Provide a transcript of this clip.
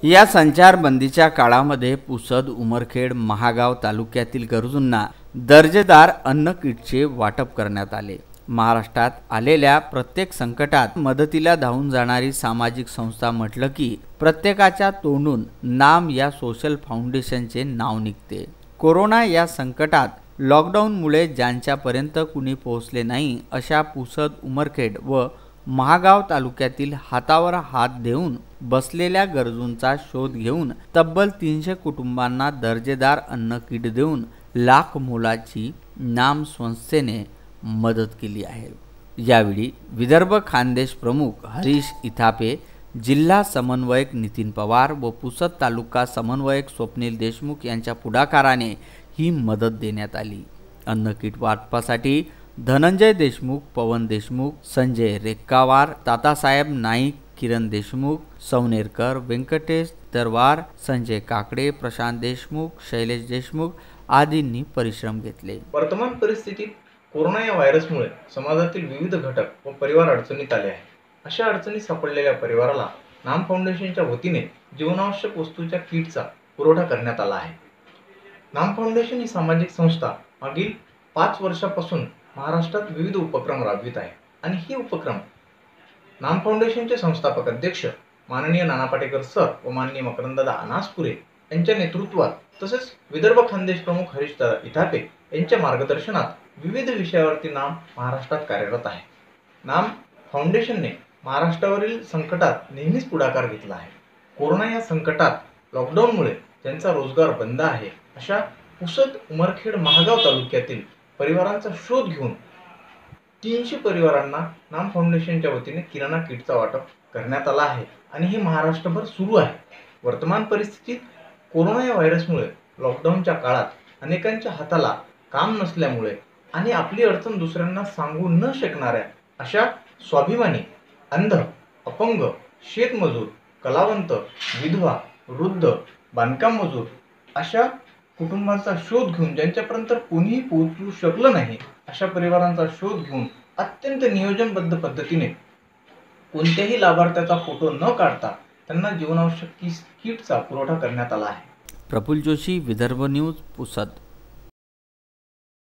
या संचारबंदीच्या काळामध्ये पुसद, उमरखेड, महागाव तालुक्यातील गरजूंना दर्जेदार अन्न किटचे वाटप करण्यात आले। महाराष्ट्रात आलेल्या प्रत्येक संकटात मदतीला धावून जाणारी सामाजिक संस्था म्हटलं की प्रत्येकाच्या तोंडून नाम या सोशल फाउंडेशनचे नाव निघते। कोरोना या संकटात लॉकडाऊनमुळे ज्यांच्यापर्यंत कुणी पोहोचले नाही अशा पुसद, उमरखेड व महागाव तालुक्यातील हातावर हात देऊन बसलेल्या गरजूंचा शोध घेऊन तब्बल 300 कुटुंबांना दर्जेदार अन्न किट देऊन लाख मोलाची नाम संस्थेने मदत केली आहे। यावेळी विदर्भ खानदेश प्रमुख हरीश इथापे, जिल्हा समन्वयक नितीन पवार व पुसद तालुका समन्वयक स्वप्नील देशमुख यांच्या पुढाकाराने ही मदत देण्यात आली। अन्न किट वाटपासाठी धनंजय देशमुख, पवन देशमुख, संजय रेक्कावार, तातासाहेब नाईक, किरण देशमुख, सौनेरकर, व्यंकटेश दरवार, संजय काकडे, प्रशांत देशमुख, शैलेश देशमुख आदींनी परिश्रम घेतले। वर्तमान परिस्थितीत कोरोना या व्हायरसमुळे समाजातील विविध घटक व परिवार अडचणीत आले आहेत। अशा अडचणीत सापडलेल्या परिवाराला नाम फाउंडेशनच्या वतीने जीवनावश्यक वस्तूच्या किटचा पुरवठा करण्यात आला आहे। नाम फाउंडेशन ही सामाजिक संस्था मागील 5 वर्षापासून महाराष्ट्रात विविध उपक्रम राबवित आहे आणि ही उपक्रम नाम फाउंडेशनचे संस्थापक अध्यक्ष माननीय नाना पाटेकर सर व माननीय मकरंददादा अनासपुरे यांच्या नेतृत्वात तसेच विदर्भ खानदेश प्रमुख हरीश इथापे यांच्या मार्गदर्शनात विविध विषयावरती नाम महाराष्ट्रात कार्यरत आहे। नाम फाउंडेशनने महाराष्ट्रावरील संकटात नेहमीच पुढाकार घेतला आहे। कोरोना या संकटात लॉकडाऊनमुळे ज्यांचा रोजगार बंद आहे अशा पुसद, उमरखेड, महागाव तालुक्यातील परिवारांचा शोध घेऊन 300 परिवारांना नाम फाउंडेशनच्या वतीने किराणा किटचा वाटप करण्यात आला आहे आणि हे महाराष्ट्रभर सुरू आहे। वर्तमान परिस्थितीत कोरोना या व्हायरसमुळे लॉकडाऊनच्या काळात अनेकांच्या हाताला काम नसल्यामुळे आणि आपली अडचण दुसऱ्यांना सांगू न शकणाऱ्या अशा स्वाभिमानी, अंध, अपंग, शेतमजूर, कलावंत, विधवा, वृद्ध, बांधकाम मजूर अशा कुटुंबांचा शोध घेऊन ज्यांच्यापर्यंत कोणीही पोहोचू शकलं नाही अशा परिवारांचा शोध घेऊन अत्यंत नियोजनबद्ध पद्धतीने कोणत्याही लाभार्थ्याचा फोटो न काढता त्यांना जीवनावश्यक किटचा पुरवठा करण्यात आला आहे। प्रफुल्ल जोशी, विदर्भ न्यूज, पुसद।